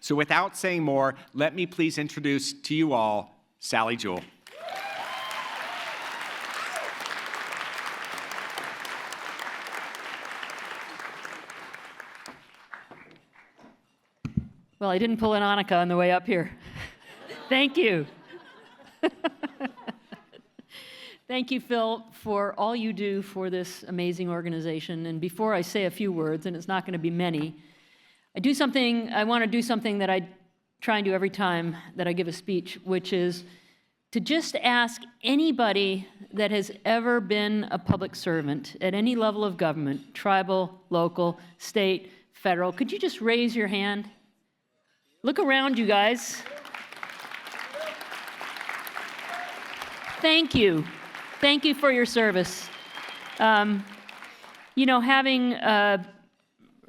So without saying more, let me please introduce to you all Sally Jewell. Well, I didn't pull an Annika on the way up here. Thank you. Thank you, Phil, for all you do for this amazing organization. And before I say a few words, and it's not going to be many, I want to do something that I try and do every time that I give a speech, which is to just ask anybody that has ever been a public servant at any level of government, tribal, local, state, federal, could you just raise your hand? Look around, you guys. Thank you. Thank you for your service. You know, having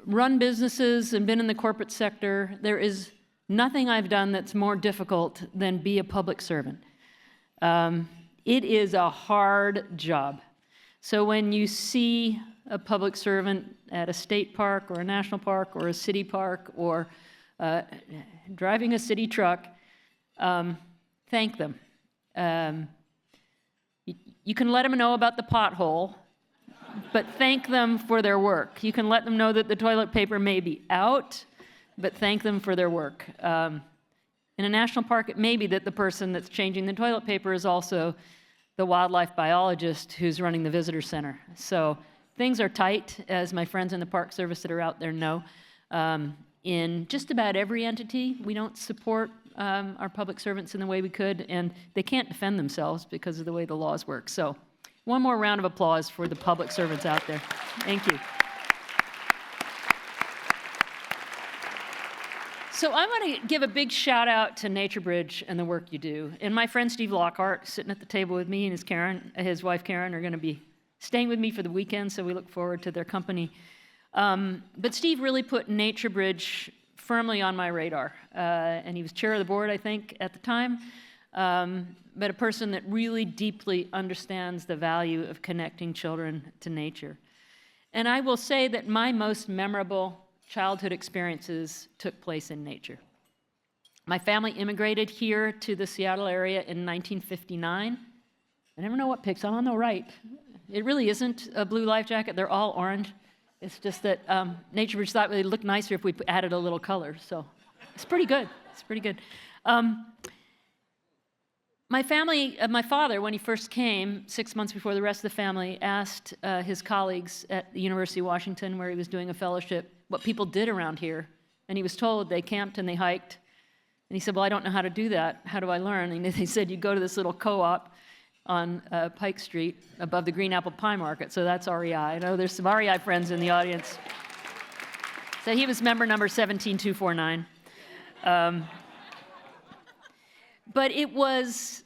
run businesses and been in the corporate sector, there is nothing I've done that's more difficult than be a public servant. It is a hard job. So when you see a public servant at a state park or a national park or a city park or driving a city truck, thank them. You can let them know about the pothole, but thank them for their work. You can let them know that the toilet paper may be out, but thank them for their work. In a national park, it may be that the person that's changing the toilet paper is also the wildlife biologist who's running the visitor center. So things are tight, as my friends in the Park Service that are out there know. In just about every entity, we don't support our public servants in the way we could, and they can't defend themselves because of the way the laws work. So one more round of applause for the public servants out there. Thank you. So I want to give a big shout out to NatureBridge and the work you do. And my friend Steve Lockhart, sitting at the table with me, and his wife Karen, are going to be staying with me for the weekend, so we look forward to their company. But Steve really put NatureBridge firmly on my radar, and he was chair of the board, I think, at the time, but a person that really deeply understands the value of connecting children to nature. And I will say that my most memorable childhood experiences took place in nature. My family immigrated here to the Seattle area in 1959. I never know what picks on the right. It really isn't a blue life jacket. They're all orange. It's just that NatureBridge thought it would look nicer if we added a little color. So it's pretty good. It's pretty good. My father, when he first came, 6 months before the rest of the family, asked his colleagues at the University of Washington, where he was doing a fellowship, what people did around here. And he was told they camped and they hiked. And he said, well, I don't know how to do that. How do I learn? And they said, you go to this little co-op on Pike Street above the Green Apple Pie Market. So that's REI. I know there's some REI friends in the audience. So he was member number 17249. But it was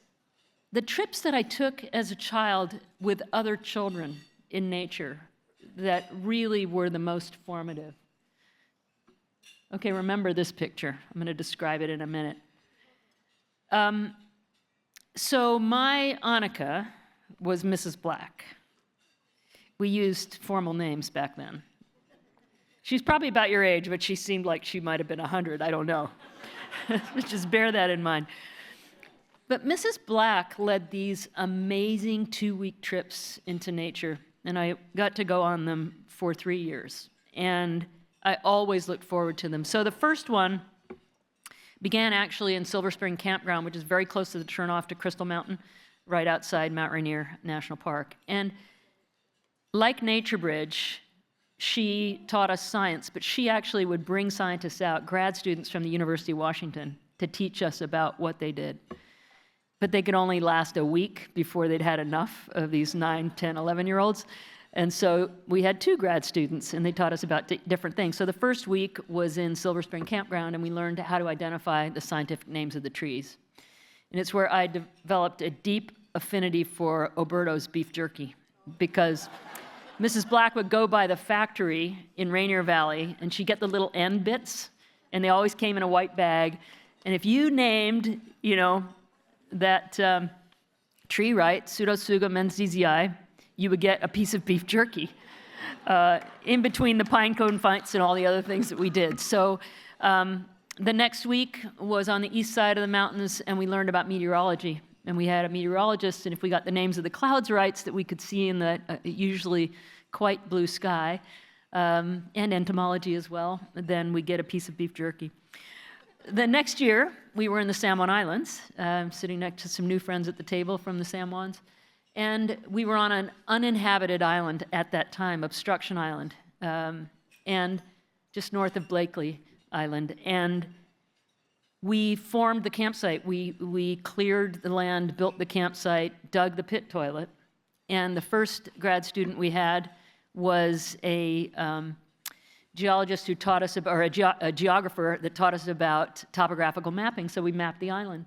the trips that I took as a child with other children in nature that really were the most formative. Okay, remember this picture. I'm going to describe it in a minute. So my Annika was Mrs. Black. We used formal names back then. She's probably about your age, but she seemed like she might have been 100. I don't know. Just bear that in mind. But Mrs. Black led these amazing 2-week trips into nature, and I got to go on them for 3 years. And I always looked forward to them. So the first one began actually in Silver Spring Campground, which is very close to the turnoff to Crystal Mountain, right outside Mount Rainier National Park. And like NatureBridge, she taught us science, but she actually would bring scientists out, grad students from the University of Washington, to teach us about what they did. But they could only last a week before they'd had enough of these 9, 10, 11-year-olds. And so we had 2 grad students, and they taught us about different things. So the first week was in Silver Spring Campground, and we learned how to identify the scientific names of the trees. And it's where I developed a deep affinity for Oberto's beef jerky, because Mrs. Black would go by the factory in Rainier Valley, and she'd get the little end bits, and they always came in a white bag. And if you named, that tree right, Pseudotsuga menziesii, you would get a piece of beef jerky in between the pine cone fights and all the other things that we did. So The next week was on the east side of the mountains, and we learned about meteorology. And we had a meteorologist, and if we got the names of the clouds right so that we could see in the usually quite blue sky, and entomology as well, then we get a piece of beef jerky. The next year, we were in the San Juan Islands, sitting next to some new friends at the table from the San Juans, and we were on an uninhabited island at that time, Obstruction Island, and just north of Blakely Island, and we formed the campsite. We cleared the land, built the campsite, dug the pit toilet, and the first grad student we had was a geologist who taught us, or a geographer that taught us about topographical mapping, so we mapped the island.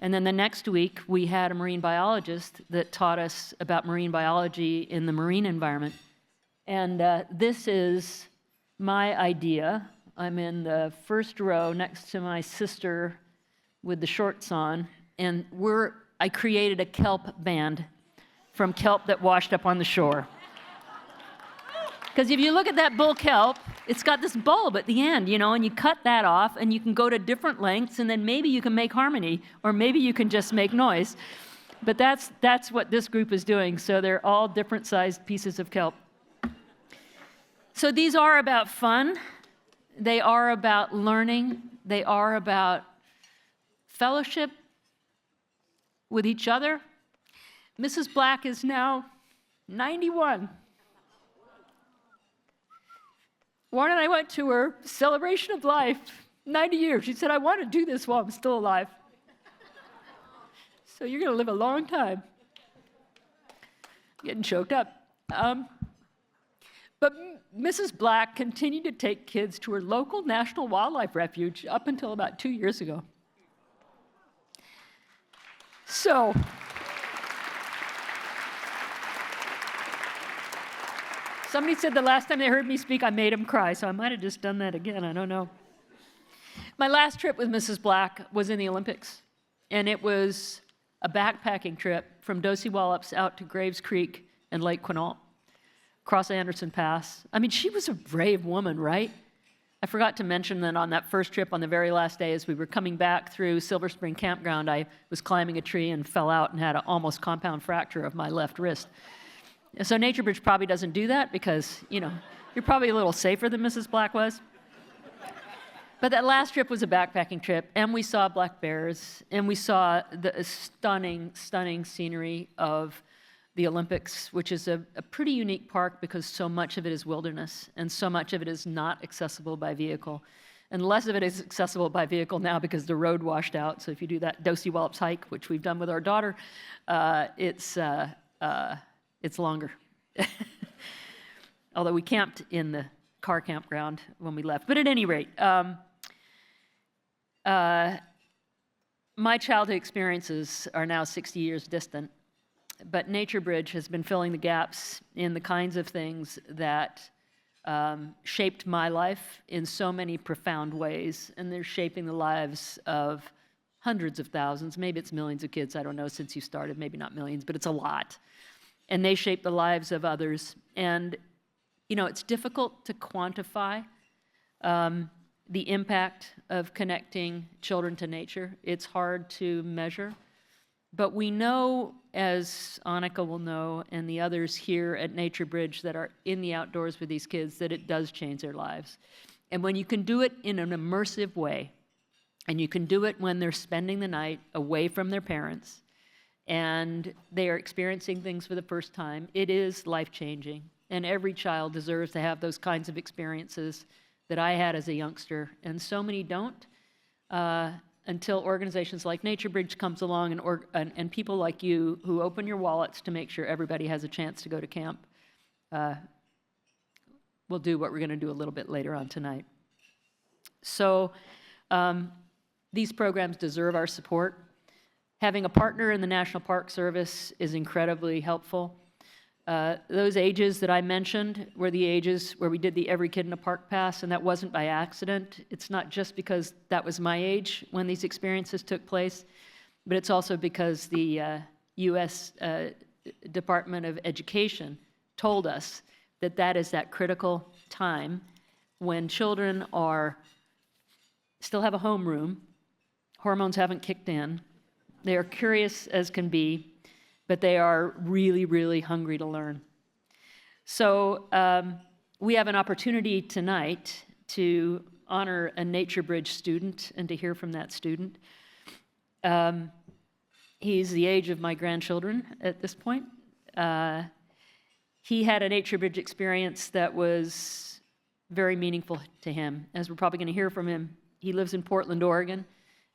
And then the next week, we had a marine biologist that taught us about marine biology in the marine environment. And this is my idea. I'm in the first row next to my sister with the shorts on, and I created a kelp band from kelp that washed up on the shore. Because if you look at that bull kelp, it's got this bulb at the end, and you cut that off, and you can go to different lengths, and then maybe you can make harmony, or maybe you can just make noise. But that's what this group is doing, so they're all different sized pieces of kelp. So these are about fun. They are about learning. They are about fellowship with each other. Mrs. Black is now 91. Warren and I went to her celebration of life, 90 years. She said, I want to do this while I'm still alive. So you're going to live a long time. Getting choked up. But Mrs. Black continued to take kids to her local national wildlife refuge up until about 2 years ago. So, somebody said the last time they heard me speak, I made them cry, so I might have just done that again, I don't know. My last trip with Mrs. Black was in the Olympics, and it was a backpacking trip from Dosey Wallops out to Graves Creek and Lake Quinault, across Anderson Pass. I mean, she was a brave woman, right? I forgot to mention that on that first trip, on the very last day, as we were coming back through Silver Spring Campground, I was climbing a tree and fell out and had an almost compound fracture of my left wrist. So NatureBridge probably doesn't do that because, you're probably a little safer than Mrs. Black was. But that last trip was a backpacking trip, and we saw black bears, and we saw the stunning, stunning scenery of the Olympics, which is a pretty unique park because so much of it is wilderness, and so much of it is not accessible by vehicle. And less of it is accessible by vehicle now because the road washed out. So if you do that Dosey Wallops hike, which we've done with our daughter, it's longer. Although we camped in the car campground when we left. But at any rate, my childhood experiences are now 60 years distant, but NatureBridge has been filling the gaps in the kinds of things that shaped my life in so many profound ways, and they're shaping the lives of hundreds of thousands, maybe it's millions of kids, I don't know, since you started, maybe not millions, but it's a lot. And they shape the lives of others. And, it's difficult to quantify the impact of connecting children to nature. It's hard to measure. But we know, as Annika will know, and the others here at NatureBridge that are in the outdoors with these kids, that it does change their lives. And when you can do it in an immersive way, and you can do it when they're spending the night away from their parents, and they are experiencing things for the first time, it is life-changing. And every child deserves to have those kinds of experiences that I had as a youngster, and so many don't. Until organizations like NatureBridge comes along and people like you who open your wallets to make sure everybody has a chance to go to camp. We'll do what we're going to do a little bit later on tonight. So these programs deserve our support. Having a partner in the National Park Service is incredibly helpful. Those ages that I mentioned were the ages where we did the Every Kid in a Park Pass, and that wasn't by accident. It's not just because that was my age when these experiences took place, but it's also because the U.S. Department of Education told us that that is that critical time when children are still have a homeroom. Hormones haven't kicked in. They are curious as can be, but they are really, really hungry to learn. So we have an opportunity tonight to honor a NatureBridge student and to hear from that student. He's the age of my grandchildren at this point. He had a NatureBridge experience that was very meaningful to him. As we're probably going to hear from him, he lives in Portland, Oregon,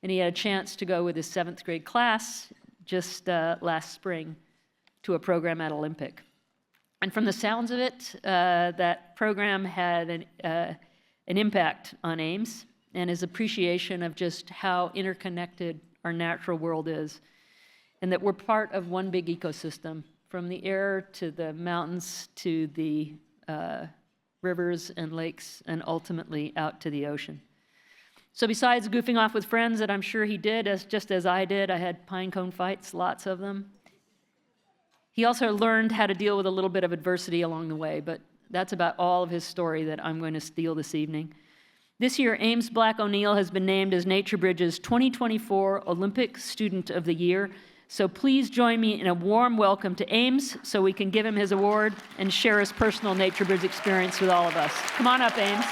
and he had a chance to go with his 7th grade class just last spring to a program at Olympic. And from the sounds of it, that program had an impact on Ames and his appreciation of just how interconnected our natural world is, and that we're part of one big ecosystem, from the air to the mountains to the rivers and lakes, and ultimately out to the ocean. So besides goofing off with friends that I'm sure he did, just as I did, I had pine cone fights, lots of them. He also learned how to deal with a little bit of adversity along the way, but that's about all of his story that I'm going to steal this evening. This year, Ames Black O'Neill has been named as NatureBridge's 2024 Olympic Student of the Year. So please join me in a warm welcome to Ames so we can give him his award and share his personal NatureBridge experience with all of us. Come on up, Ames.